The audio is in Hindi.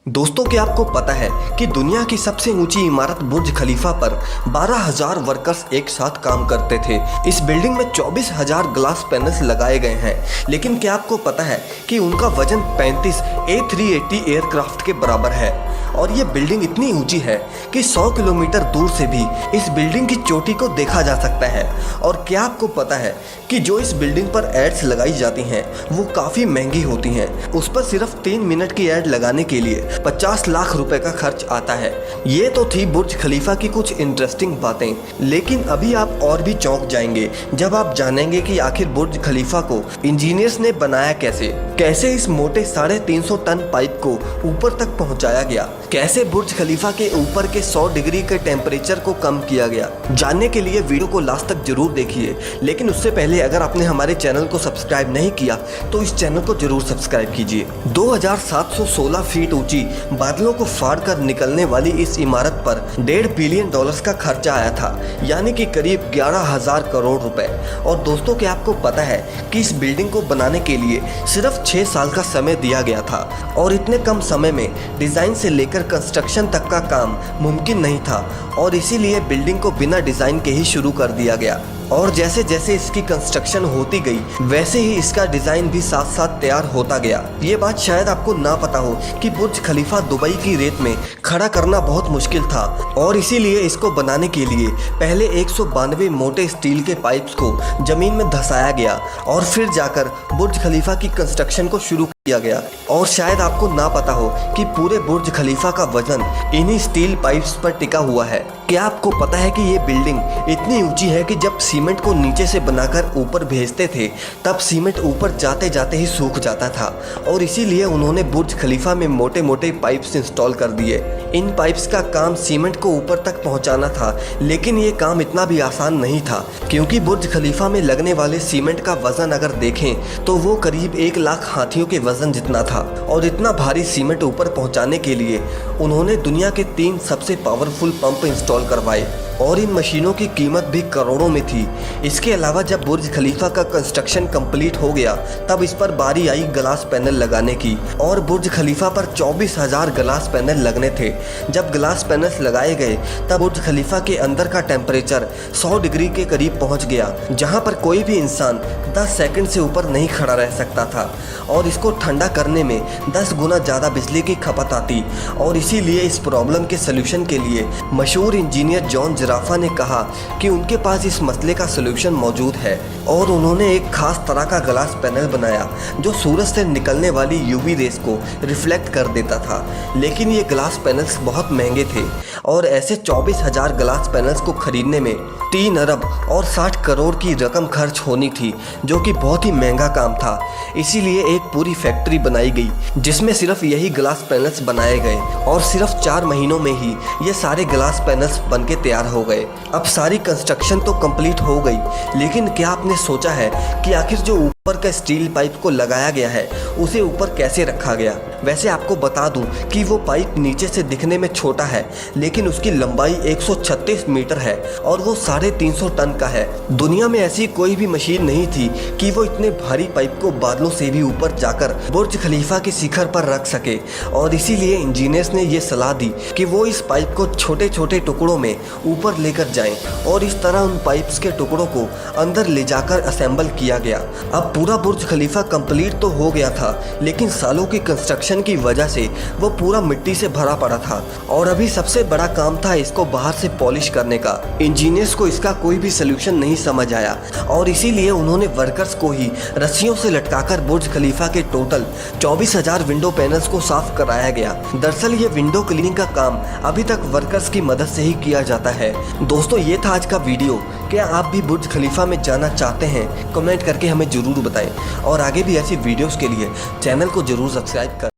दोस्तों, क्या आपको पता है कि दुनिया की सबसे ऊंची इमारत बुर्ज खलीफा पर 12,000 वर्कर्स एक साथ काम करते थे। इस बिल्डिंग में 24,000 ग्लास पैनल्स लगाए गए हैं। लेकिन क्या आपको पता है कि उनका वजन 35 A380 एयरक्राफ्ट के बराबर है और ये बिल्डिंग इतनी ऊंची है कि 100 किलोमीटर दूर से भी इस बिल्डिंग की चोटी को देखा जा सकता है। और क्या आपको पता है कि जो इस बिल्डिंग पर एड्स लगाई जाती हैं वो काफ़ी महंगी होती हैं। उस पर सिर्फ 3 मिनट की एड लगाने के लिए 50 लाख रुपए का खर्च आता है। ये तो थी बुर्ज खलीफा की कुछ इंटरेस्टिंग बातें, लेकिन अभी आप और भी चौंक जाएंगे जब आप जानेंगे कि आखिर बुर्ज खलीफा को इंजीनियर्स ने बनाया कैसे इस मोटे 350 टन पाइप को ऊपर तक पहुंचाया गया, कैसे बुर्ज खलीफा के ऊपर के 100 डिग्री के टेम्परेचर को कम किया गया। जानने के लिए वीडियो को लास्ट तक जरूर देखिए, लेकिन उससे पहले अगर आपने हमारे चैनल को सब्सक्राइब नहीं किया तो इस चैनल को जरूर सब्सक्राइब कीजिए। 2716 फीट ऊंची बादलों को फाड़ कर निकलने वाली इस इमारत पर $1.5 बिलियन का खर्चा आया था, यानी कि करीब 11,000 करोड़ रुपए। और दोस्तों, क्या आपको पता है कि इस बिल्डिंग को बनाने के लिए सिर्फ 6 साल का समय दिया गया था और इतने कम समय में डिजाइन से लेकर कंस्ट्रक्शन तक का काम मुमकिन नहीं था और इसीलिए बिल्डिंग को बिना डिजाइन के ही शुरू कर दिया गया। और जैसे जैसे इसकी कंस्ट्रक्शन होती गई वैसे ही इसका डिज़ाइन भी साथ साथ तैयार होता गया। ये बात शायद आपको ना पता हो कि बुर्ज खलीफा दुबई की रेत में खड़ा करना बहुत मुश्किल था और इसीलिए इसको बनाने के लिए पहले 192 मोटे स्टील के पाइप्स को जमीन में धंसाया गया और फिर जाकर बुर्ज खलीफा की कंस्ट्रक्शन को शुरू किया गया। और शायद आपको ना पता हो कि पूरे बुर्ज खलीफा का वजन इन्हीं स्टील पाइप्स पर टिका हुआ है। क्या आपको पता है कि ये बिल्डिंग इतनी ऊंची है कि जब सीमेंट को नीचे से बनाकर ऊपर भेजते थे तब सीमेंट ऊपर जाते जाते ही सूख जाता था और इसीलिए उन्होंने बुर्ज खलीफा में मोटे मोटे पाइप्स इंस्टॉल कर दिए। इन पाइप्स का काम सीमेंट को ऊपर तक पहुंचाना था, लेकिन ये काम इतना भी आसान नहीं था क्योंकि बुर्ज खलीफा में लगने वाले सीमेंट का वजन अगर देखें तो वो करीब 1 लाख हाथियों के वजन जितना था। और इतना भारी सीमेंट ऊपर पहुंचाने के लिए उन्होंने दुनिया के 3 सबसे पावरफुल पंप इंस्टॉल करवाए और इन मशीनों की कीमत भी करोड़ों में थी। इसके अलावा जब बुर्ज खलीफा का कंस्ट्रक्शन कंप्लीट हो गया तब इस पर बारी आई ग्लास पैनल लगाने की और बुर्ज खलीफा पर 24,000 ग्लास पैनल लगने थे। जब ग्लास पैनल्स लगाए गए तब बुर्ज खलीफा के अंदर का टेम्परेचर 100 डिग्री के करीब पहुंच गया, जहां पर कोई भी इंसान 10 सेकंड से ऊपर नहीं खड़ा रह सकता था और इसको ठंडा करने में 10 गुना ज़्यादा बिजली की खपत आती। और इसीलिए इस प्रॉब्लम के सलूशन के लिए मशहूर इंजीनियर जॉन जिराफा ने कहा कि उनके पास इस मसले का सलूशन मौजूद है और उन्होंने एक खास तरह का ग्लास पैनल बनाया जो सूरज से निकलने वाली यूवी रेस को रिफ्लेक्ट कर देता था। लेकिन ये ग्लास पैनल्स बहुत महंगे थे और ऐसे 24,000 ग्लास पैनल्स को खरीदने में 3 अरब और 60 करोड़ की रकम खर्च होनी थी, जो कि बहुत ही महंगा काम था। इसीलिए एक पूरी फैक्ट्री बनाई गई जिसमें सिर्फ यही ग्लास पैनल्स बनाए गए और सिर्फ 4 महीनों में ही ये सारे ग्लास पैनल्स बनके तैयार हो गए। अब सारी कंस्ट्रक्शन तो कंप्लीट हो गई, लेकिन क्या आपने सोचा है कि आखिर जो ऊपर का स्टील पाइप को लगाया गया है उसे ऊपर कैसे रखा गया? वैसे आपको बता दूं कि वो पाइप नीचे से दिखने में छोटा है, लेकिन उसकी लंबाई 136 मीटर है और वो 350 टन का है। दुनिया में ऐसी कोई भी मशीन नहीं थी कि वो इतने भारी पाइप को बादलों से भी ऊपर जाकर बुर्ज खलीफा के शिखर पर रख सके। और इसीलिए इंजीनियर्स ने ये सलाह दी कि वो इस पाइप को छोटे छोटे टुकड़ों में ऊपर लेकर जाएं और इस तरह उन पाइप्स के टुकड़ों को अंदर ले जाकर असेंबल किया गया। अब पूरा बुर्ज खलीफा कंप्लीट तो हो गया था, लेकिन सालों की कंस्ट्रक्शन की वजह से वो पूरा मिट्टी से भरा पड़ा था और अभी सबसे बड़ा काम था इसको बाहर से पॉलिश करने का। इंजीनियर्स को इसका कोई भी सलूशन नहीं समझ आया और इसीलिए उन्होंने वर्कर्स को ही रस्सियों से लटकाकर बुर्ज खलीफा के टोटल 24,000 विंडो पैनल्स को साफ कराया गया। दरअसल ये विंडो क्लीनिंग का काम अभी तक वर्कर्स की मदद से ही किया जाता है। दोस्तों, ये था आज का वीडियो। क्या आप भी बुर्ज खलीफा में जाना चाहते हैं? कमेंट करके हमें जरूर बताएं और आगे भी ऐसी वीडियोस के लिए चैनल को जरूर सब्सक्राइब करें।